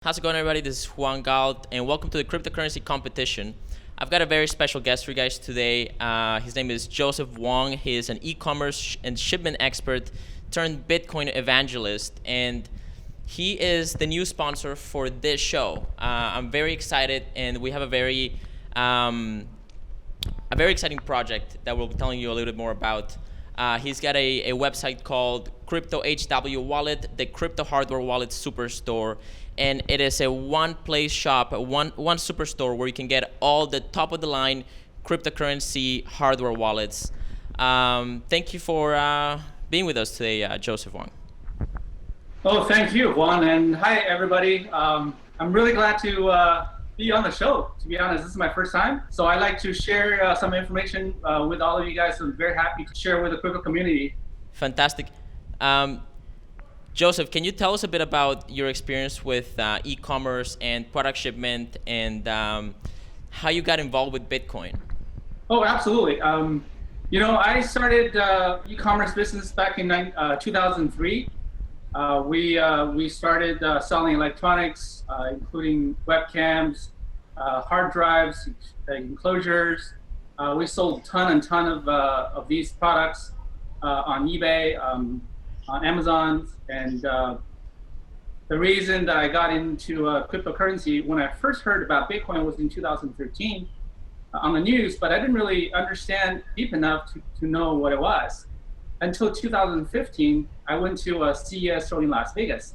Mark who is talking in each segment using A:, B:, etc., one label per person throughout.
A: How's it going, everybody? This is Juan Galt, and welcome to the cryptocurrency competition. I've got a very special guest for you guys today. His name is Joseph Wang. He is an e-commerce and shipment expert turned Bitcoin evangelist, and he is the new sponsor for this show. I'm very excited, and we have a very exciting project that we'll be telling you a little bit more about. He's got a website called CryptoHWwallet, the crypto hardware wallet superstore. And it is a one-place shop, one superstore where you can get all the top-of-the-line cryptocurrency hardware wallets. Thank you for being with us today, Joseph Wang.
B: Oh, thank you, Juan, and hi, everybody. I'm really glad to be on the show. To be honest, this is my first time, so I like to share some information with all of you guys. I'm very happy to share with the crypto community.
A: Fantastic. Joseph, can you tell us a bit about your experience with e-commerce and product shipment and how you got involved with Bitcoin?
B: Oh, absolutely. I started e-commerce business back in 2003. We started selling electronics, including webcams, hard drives, enclosures. We sold a ton of these products on eBay, on Amazon, and the reason that I got into cryptocurrency when I first heard about Bitcoin was in 2013 on the news, but I didn't really understand deep enough to know what it was. Until 2015, I went to a CES show in Las Vegas,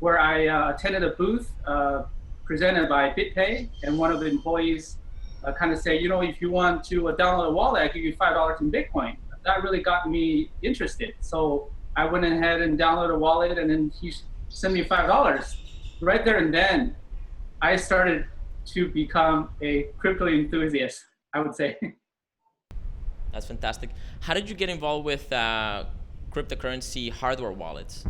B: where I attended a booth presented by BitPay, and one of the employees kind of said, if you want to download a wallet, I give you $5 in Bitcoin. That really got me interested. So I went ahead and downloaded a wallet, and then he sent me $5. Right there and then, I started to become a crypto enthusiast, I would say.
A: That's fantastic. How did you get involved with cryptocurrency hardware wallets?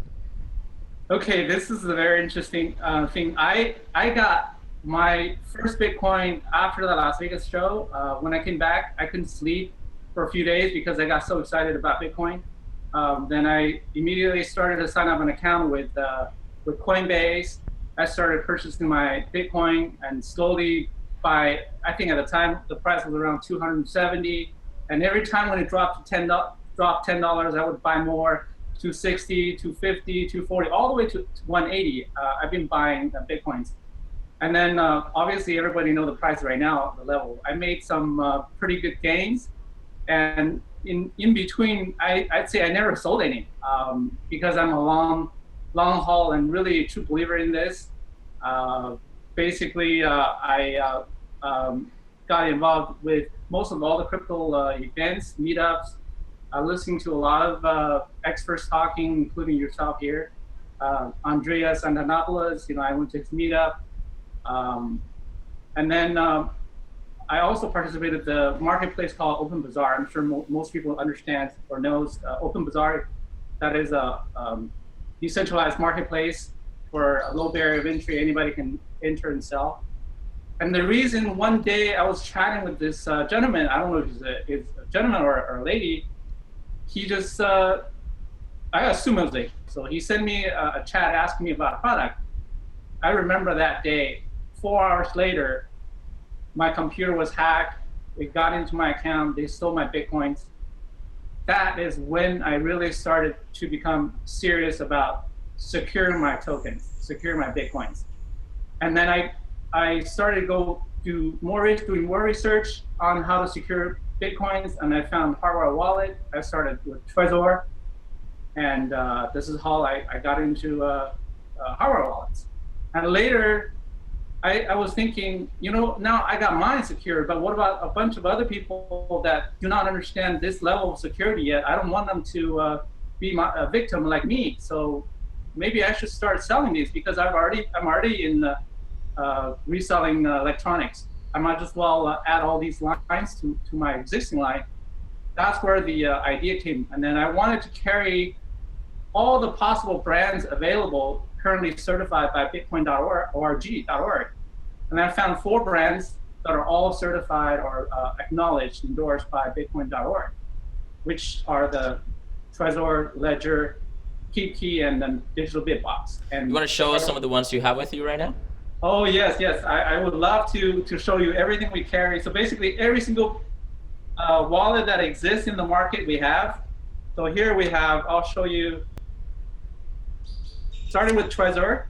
B: Okay, this is a very interesting thing. I got my first Bitcoin after the Las Vegas show. When I came back, I couldn't sleep for a few days because I got so excited about Bitcoin. Then I immediately started to sign up an account with Coinbase. I started purchasing my Bitcoin, and slowly I think at the time the price was around 270, and every time when it dropped $10, I would buy more, 260, 250, 240, all the way to 180. I've been buying Bitcoins. And then obviously everybody knows the price right now, the level. I made some pretty good gains, and in between, I'd say I never sold any because I'm a long haul and really a true believer in this. Basically, I got involved with most of all the crypto events, meetups, listening to a lot of experts talking, including yourself here, Andreas Antonopoulos. I went to his meetup, and then I also participated in the marketplace called Open Bazaar. I'm sure most people understand or knows Open Bazaar. That is a decentralized marketplace for a low barrier of entry. Anybody can enter and sell. And the reason one day I was chatting with this gentleman, I don't know if he's a gentleman or a lady, he just, I assume it was late. So he sent me a chat asking me about a product. I remember that day, 4 hours later, my computer was hacked. It got into my account. They stole my Bitcoins. That is when I really started to become serious about securing my tokens, securing my Bitcoins. And then I started to go doing more research on how to secure Bitcoins, and I found hardware wallet. I started with Trezor, and this is how I got into hardware wallets. And later, I was thinking, now I got mine secured, but what about a bunch of other people that do not understand this level of security yet? I don't want them to be a victim like me. So maybe I should start selling these because I'm already in reselling electronics. I might as well add all these lines to my existing line. That's where the idea came. And then I wanted to carry all the possible brands available currently certified by Bitcoin.org. And I found 4 brands that are all certified or acknowledged, endorsed by Bitcoin.org, which are the Trezor, Ledger, key, and then digital bit box. And
A: You want to show us some of the ones you have with you right now?
B: Oh yes, yes. I would love to show you everything we carry. So basically, every single wallet that exists in the market we have. So here we have. I'll show you. Starting with Trezor.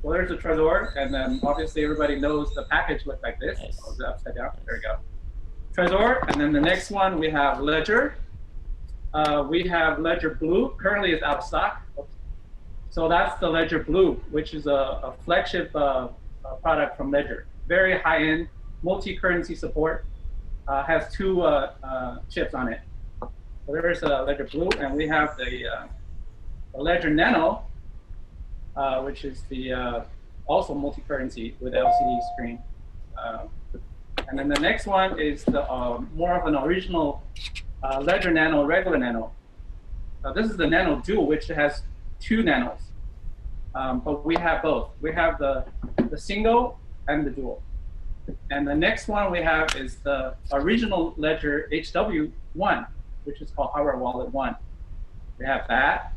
B: Well, there's the Trezor, and then obviously everybody knows the package looks like this.
A: Nice.
B: Oh, is it upside down? There we go. Trezor, and then the next one we have Ledger. We have Ledger Blue. Currently, it's out of stock. Oops. So that's the Ledger Blue, which is a flagship product from Ledger. Very high-end, multi-currency support. Has 2 chips on it. So there's a Ledger Blue, and we have the Ledger Nano, which is the also multi-currency with LCD screen. And then the next one is the more of an original Ledger Nano, regular Nano. This is the Nano Dual, which has 2 nanos. But we have both. We have the single and the dual. And the next one we have is the original Ledger HW1, which is called Hardware Wallet 1. We have that.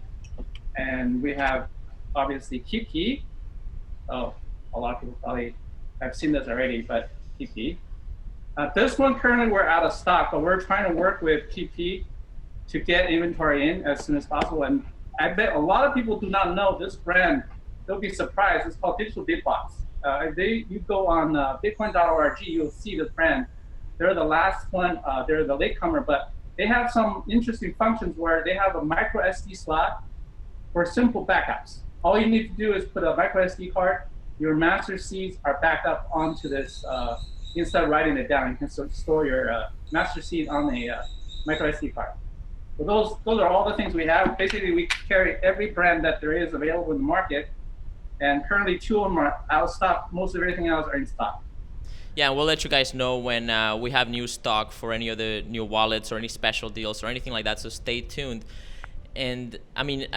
B: And we have, obviously, Key. Oh, a lot of people probably have seen this already, but Key. This one, currently, we're out of stock, but we're trying to work with Key to get inventory in as soon as possible. And I bet a lot of people do not know this brand. They'll be surprised. It's called Digital Bitbox. You go on bitcoin.org, you'll see this brand. They're the last one. They're the latecomer, but they have some interesting functions where they have a micro SD slot for simple backups. All you need to do is put a micro SD card. Your master seeds are backed up onto this. Instead of writing it down, you can store your master seed on a micro SD card. So those are all the things we have. Basically, we carry every brand that there is available in the market. And currently 2 of them are out of stock. Most of everything else are in stock.
A: Yeah, we'll let you guys know when we have new stock for any of the new wallets or any special deals or anything like that. So stay tuned. And I mean,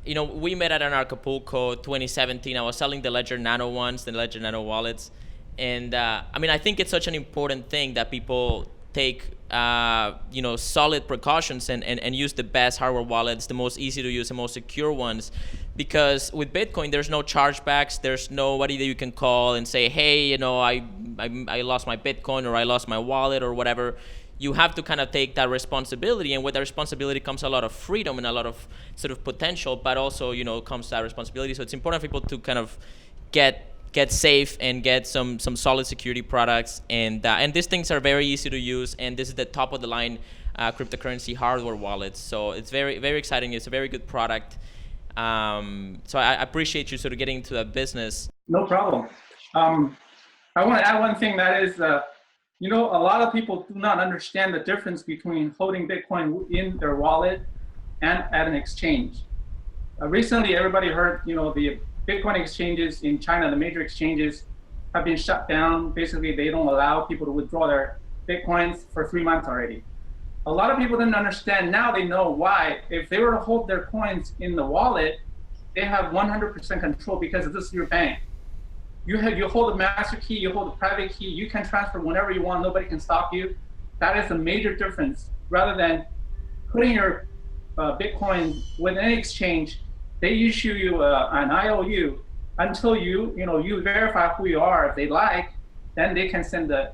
A: we met at an Acapulco 2017. I was selling the Ledger Nano ones, the Ledger Nano wallets. And I think it's such an important thing that people take solid precautions and use the best hardware wallets, the most easy to use, the most secure ones. Because with Bitcoin, there's no chargebacks. There's nobody that you can call and say, hey, I lost my Bitcoin or I lost my wallet or whatever. You have to kind of take that responsibility, and with that responsibility comes a lot of freedom and a lot of sort of potential, but also comes that responsibility. So it's important for people to kind of get safe and get some solid security products, and these things are very easy to use, and this is the top of the line cryptocurrency hardware wallets. So it's very, very exciting. It's a very good product. So I appreciate you sort of getting into that business.
B: No problem. I want to add one thing, that is, a lot of people do not understand the difference between holding Bitcoin in their wallet and at an exchange. Recently, everybody heard, the Bitcoin exchanges in China, the major exchanges, have been shut down. Basically, they don't allow people to withdraw their Bitcoins for 3 months already. A lot of people didn't understand. Now they know why. If they were to hold their coins in the wallet, they have 100% control because this is your bank. You hold the master key, you hold the private key, you can transfer whenever you want, nobody can stop you. That is a major difference. Rather than putting your Bitcoin with any exchange, they issue you an IOU until you verify who you are. If they like, then they can send the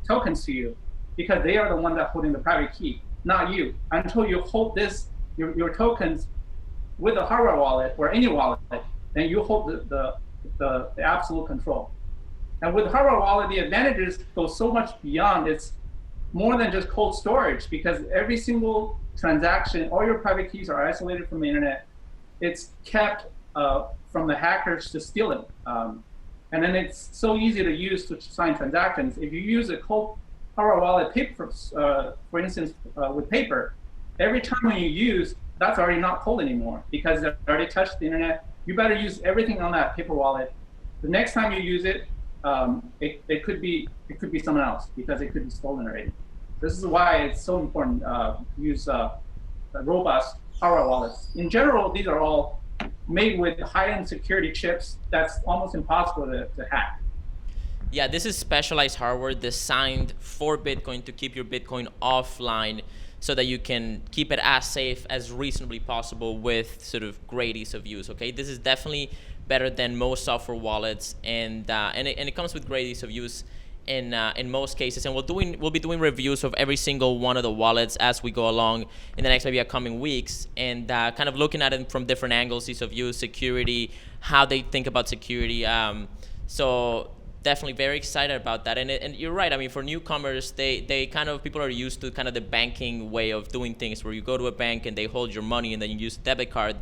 B: tokens to you, because they are the one that's holding the private key, not you. Until you hold your tokens with a hardware wallet or any wallet, then you hold the absolute control. And with hardware wallet, the advantages go so much beyond. It's more than just cold storage, because every single transaction, all your private keys are isolated from the internet. It's kept from the hackers to steal it. And then it's so easy to use to sign transactions. If you use a cold hardware wallet paper, for instance, with paper, every time when you use, that's already not cold anymore because it already touched the internet. You better use everything on that paper wallet. The next time you use it, it could be someone else because it could be stolen already. This is why it's so important to use robust hardware wallets. In general, these are all made with high-end security chips that's almost impossible to hack.
A: Yeah, this is specialized hardware designed for Bitcoin to keep your Bitcoin offline. so that you can keep it as safe as reasonably possible with sort of great ease of use. Okay, this is definitely better than most software wallets, and it comes with great ease of use in most cases. And we'll be doing reviews of every single one of the wallets as we go along in the next maybe coming weeks, and kind of looking at it from different angles: ease of use, security, how they think about security. So definitely very excited about that. And you're right. I mean, for newcomers, they kind of, people are used to kind of the banking way of doing things, where you go to a bank and they hold your money and then you use a debit card.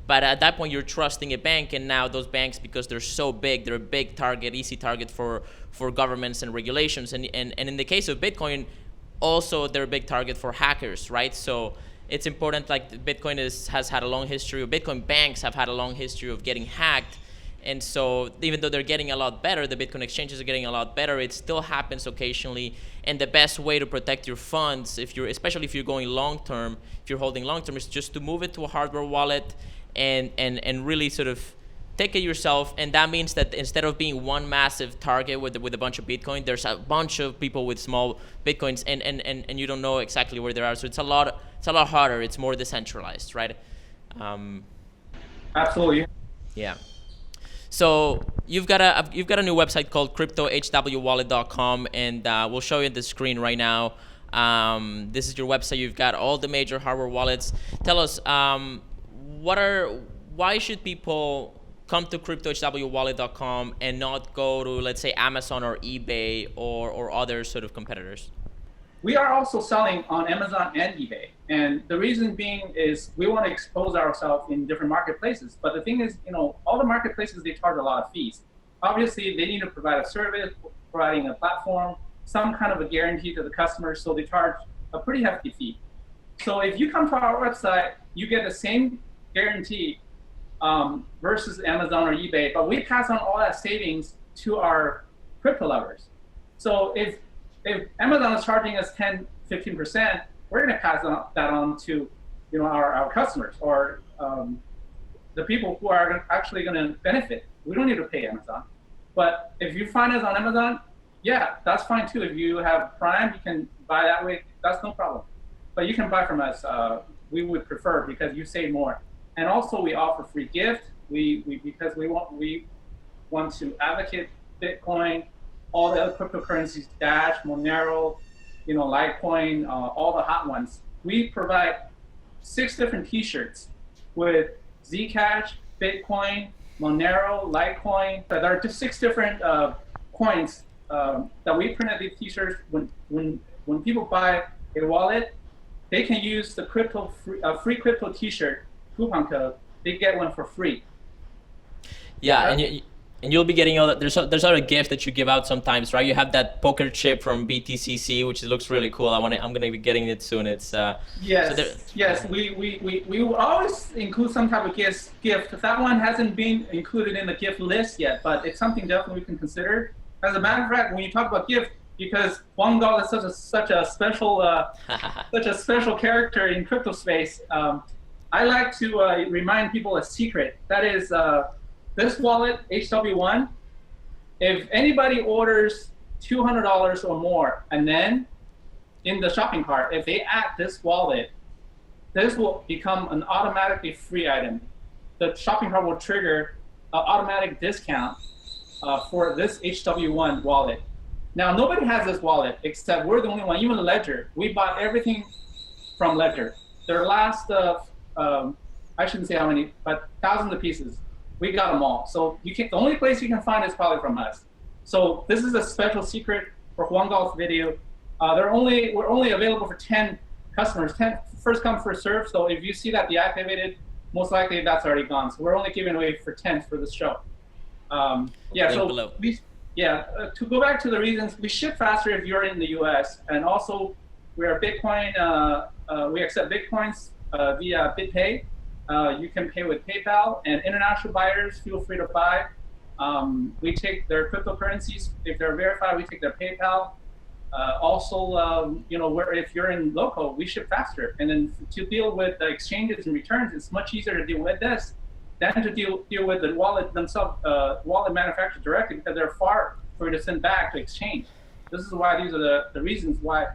A: But at that point, you're trusting a bank, and now those banks, because they're so big, they're a big target, easy target for governments and regulations. And in the case of Bitcoin, also they're a big target for hackers, right? So it's important, like Bitcoin has had a long history, or Bitcoin banks have had a long history of getting hacked. And so even though they're getting a lot better, the Bitcoin exchanges are getting a lot better, it still happens occasionally. And the best way to protect your funds, especially if you're going long term, if you're holding long term, is just to move it to a hardware wallet and really sort of take it yourself. And that means that instead of being one massive target with a bunch of Bitcoin, there's a bunch of people with small Bitcoins, and you don't know exactly where they are. So it's a lot harder. It's more decentralized, right?
B: Absolutely.
A: Yeah. So you've got a new website called CryptoHWwallet.com, and we'll show you on the screen right now. This is your website. You've got all the major hardware wallets. Tell us, why should people come to CryptoHWwallet.com and not go to, let's say, Amazon or eBay or other sort of competitors?
B: We are also selling on Amazon and eBay. And the reason being is we want to expose ourselves in different marketplaces. But the thing is, all the marketplaces, they charge a lot of fees. Obviously, they need to provide a service, providing a platform, some kind of a guarantee to the customer. So they charge a pretty hefty fee. So if you come to our website, you get the same guarantee versus Amazon or eBay, but we pass on all that savings to our crypto lovers. So if Amazon is charging us 10-15%, we're going to pass that on to our customers, or the people who are actually going to benefit. We don't need to pay Amazon. But if you find us on Amazon, yeah, that's fine too. If you have Prime, you can buy that way. That's no problem. But you can buy from us. We would prefer, because you save more. And also, we offer free gift. Because we want to advocate Bitcoin, all the other cryptocurrencies, Dash, Monero, Litecoin, all the hot ones. We provide 6 different T-shirts with Zcash, Bitcoin, Monero, Litecoin. There are just 6 different coins that we printed these T-shirts. When people buy a wallet, they can use the free crypto T-shirt coupon code. They get one for free.
A: Yeah, and you'll be getting all that. There's other gifts that you give out sometimes, right? You have that poker chip from BTCC, which looks really cool. I'm gonna be getting it soon. It's
B: yes,
A: so
B: yes. We will always include some type of gift. That one hasn't been included in the gift list yet, but it's something definitely we can consider. As a matter of fact, when you talk about gift, because Juan Galt is such a special character in crypto space, I like to remind people a secret. That is, this wallet, HW1, if anybody orders $200 or more, and then in the shopping cart, if they add this wallet, this will become an automatically free item. The shopping cart will trigger an automatic discount for this HW1 wallet. Now, nobody has this wallet except we're the only one. Even Ledger, we bought everything from Ledger. Their last, I shouldn't say how many, but thousands of pieces. We got them all. So the only place you can find is probably from us. So this is a special secret for Juan Galt's video. We're only available for 10 customers, 10 first come, first serve. So if you see that deactivated, most likely that's already gone. So we're only giving away for 10 for this show. To go back to the reasons, we ship faster if you're in the US, and also we are Bitcoin, we accept Bitcoins via BitPay. You can pay with PayPal, and international buyers, feel free to buy. We take their cryptocurrencies. If they're verified, we take their PayPal. If you're in local, we ship faster. And then to deal with the exchanges and returns, it's much easier to deal with this than to deal with the wallet themselves, wallet manufacturer directly, because they're far for you to send back to exchange. This is why these are the reasons why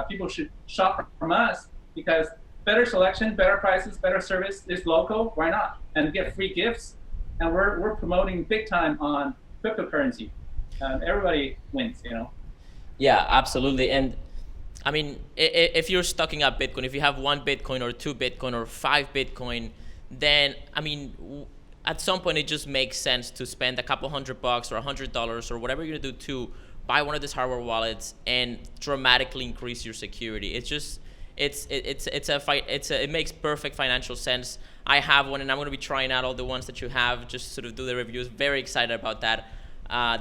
B: people should shop from us. because better selection, better prices, better service is local. Why not? And get free gifts. And we're promoting big time on cryptocurrency. Everybody wins, you know.
A: Yeah, absolutely. And I mean, if you're stocking up Bitcoin, if you have 1 Bitcoin or 2 Bitcoin or 5 Bitcoin, then I mean, at some point it just makes sense to spend a couple $100 or $100 or whatever you're gonna do to buy one of these hardware wallets and dramatically increase your security. It's just it makes perfect financial sense. I have one, and I'm gonna be trying out all the ones that you have, just sort of do the reviews. Very excited about that.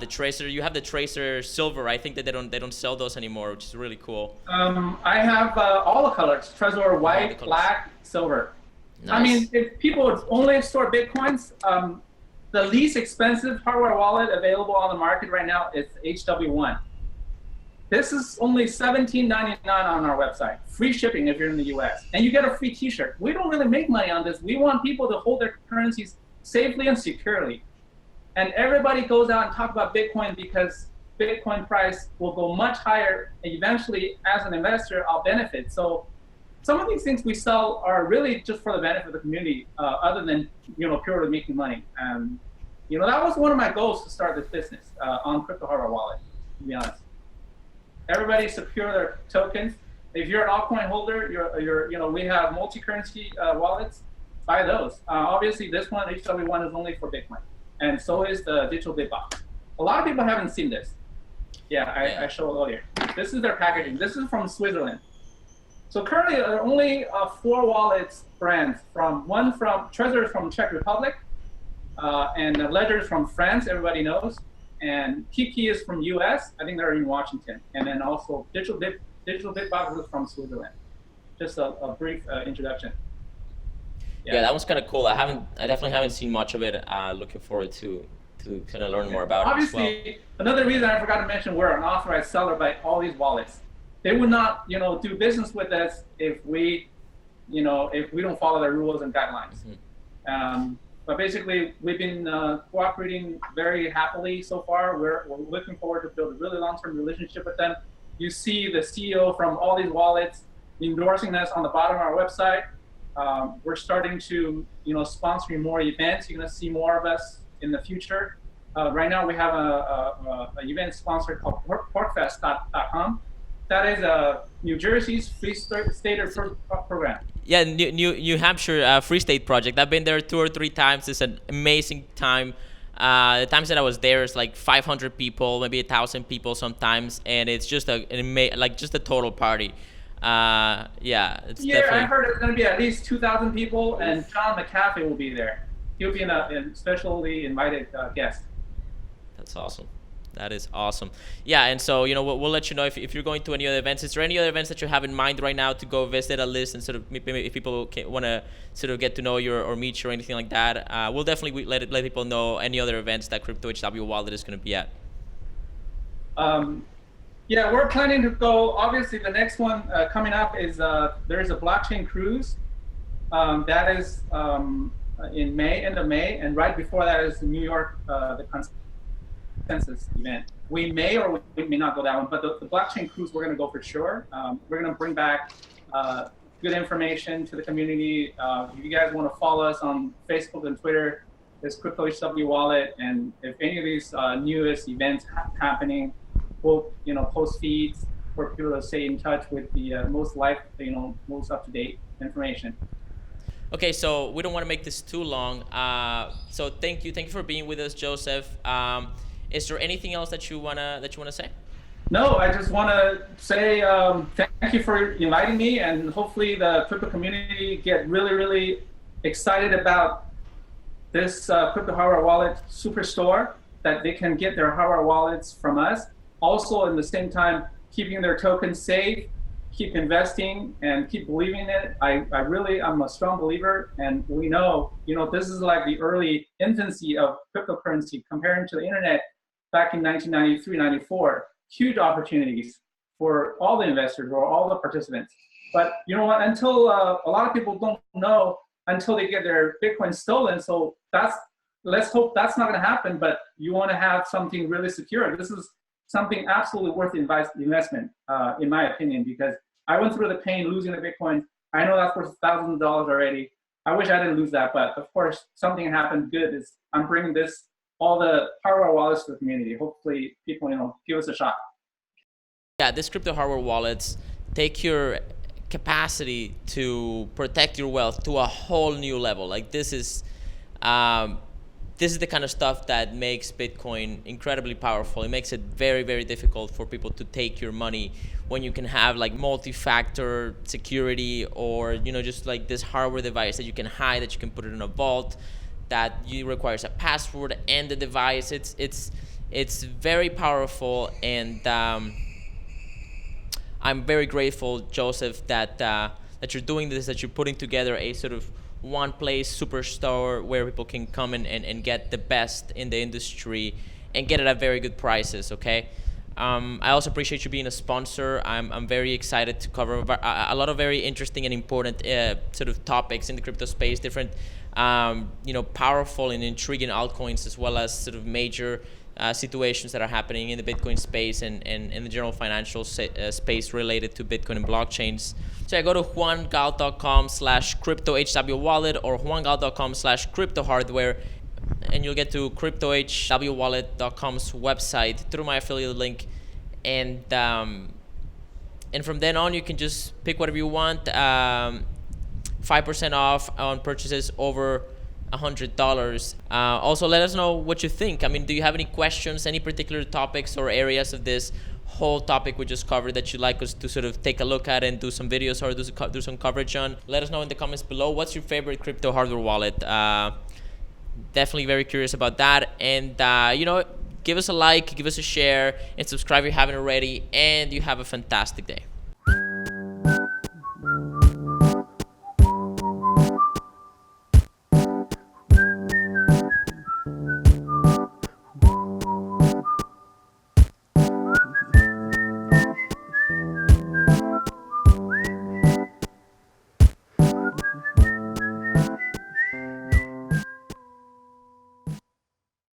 A: The Tracer, you have the Tracer Silver. I think that they don't sell those anymore, which is really cool.
B: I have all the colors: Trezor, white, black, silver.
A: Nice.
B: I mean, if people only store Bitcoins, the least expensive hardware wallet available on the market right now is HW1. This is only $17.99 on our website. Free shipping if you're in the US. And you get a free t-shirt. We don't really make money on this. We want people to hold their currencies safely and securely. And everybody goes out and talk about Bitcoin because Bitcoin price will go much higher. And eventually, as an investor, I'll benefit. So some of these things we sell are really just for the benefit of the community, other than, you know, purely making money. You know, that was one of my goals to start this business on CryptoHWwallet, to be honest. Everybody secure their tokens. If you're an altcoin holder, you know, we have multi-currency wallets. Buy those. Obviously, this one, HW1, is only for Bitcoin. And so is the digital bit box. A lot of people haven't seen this. Yeah, I showed earlier. This is their packaging. This is from Switzerland. So currently, there are only 4 wallets brands. One from Trezor is from Czech Republic, and Ledger is from France. Everybody knows. And Kiki is from US. I think they're in Washington. And then also digital bit box is from Switzerland. Just a brief introduction.
A: Yeah, that was kind of cool. I definitely haven't seen much of it. Looking forward to kind of learn more about it as well.
B: Obviously, another reason I forgot to mention, we're an authorized seller by all these wallets. They would not, you know, do business with us if we don't follow their rules and guidelines. Mm-hmm. But basically, we've been cooperating very happily so far. We're looking forward to build a really long-term relationship with them. You see the CEO from all these wallets endorsing us on the bottom of our website. We're starting to, you know, sponsoring more events. You're going to see more of us in the future. Right now, we have an event sponsor called porkfest.com. That is New Jersey's Free State program.
A: Yeah, New Hampshire Free State project. I've been there 2 or 3 times. It's an amazing time. The times that I was there is like 500 people, maybe 1,000 people sometimes, and it's just just a total party. Yeah, it's definitely.
B: I heard it's going to be at least 2,000 people, and John McAfee will be there. He'll be a specially invited guest.
A: That's awesome. That is awesome. Yeah, and so, you know, we'll let you know if you're going to any other events. Is there any other events that you have in mind right now to go visit a list and sort of maybe if people want to sort of get to know you or meet you or anything like that? We'll definitely let people know any other events that CryptoHWwallet is going to be at.
B: Yeah, we're planning to go. Obviously, the next one coming up is there's a blockchain cruise. That is in May, end of May, and right before that is New York, the consensus event. We may or we may not go that one, but the blockchain cruise we're going to go for sure. We're going to bring back good information to the community. If you guys want to follow us on Facebook and Twitter, there's CryptoHWwallet, and if any of these newest events happening, we'll post feeds for people to stay in touch with the most up to date information.
A: Okay, so we don't want to make this too long. So thank you for being with us, Joseph. Is there anything else that you wanna say?
B: No, I just want to say thank you for inviting me, and hopefully the crypto community get really excited about this CryptoHWwallet Superstore, that they can get their hardware wallets from us. Also, in the same time, keeping their tokens safe, keep investing, and keep believing in it. I'm a strong believer, and we know, this is like the early infancy of cryptocurrency comparing to the internet back in 1993, 94. Huge opportunities for all the investors or all the participants. But you know what? Until a lot of people don't know until they get their Bitcoin stolen. So let's hope that's not going to happen. But you want to have something really secure. This is something absolutely worth investment, in my opinion, because I went through the pain losing the Bitcoin. I know that's worth thousands of dollars already. I wish I didn't lose that, but of course, something happened good. Is I'm bringing all the hardware wallets to the community. Hopefully, people give us a shot.
A: Yeah, this crypto hardware wallets take your capacity to protect your wealth to a whole new level. Like this is the kind of stuff that makes Bitcoin incredibly powerful. It makes it very, very difficult for people to take your money when you can have like multi-factor security, or just like this hardware device that you can hide, that you can put it in a vault, that you requires a password and the device. It's very powerful, and I'm very grateful, Joseph, that you're doing this, that you're putting together a sort of one place superstore where people can come and get the best in the industry and get it at very good prices, okay? I also appreciate you being a sponsor. I'm very excited to cover a lot of very interesting and important sort of topics in the crypto space, different powerful and intriguing altcoins, as well as sort of major situations that are happening in the Bitcoin space and in the general financial space related to Bitcoin and blockchains. So I go to juangalt.com/CryptoHWwallet or juangalt.com/CryptoHardware, and you'll get to CryptoHWwallet.com's website through my affiliate link, and from then on you can just pick whatever you want. 5% off on purchases over $100. Also, let us know what you think. I mean, do you have any questions, any particular topics or areas of this whole topic we just covered that you'd like us to sort of take a look at and do some videos or do some coverage on? Let us know in the comments below. What's your favorite crypto hardware wallet? Definitely very curious about that. And give us a like, give us a share, and subscribe if you haven't already. And you have a fantastic day.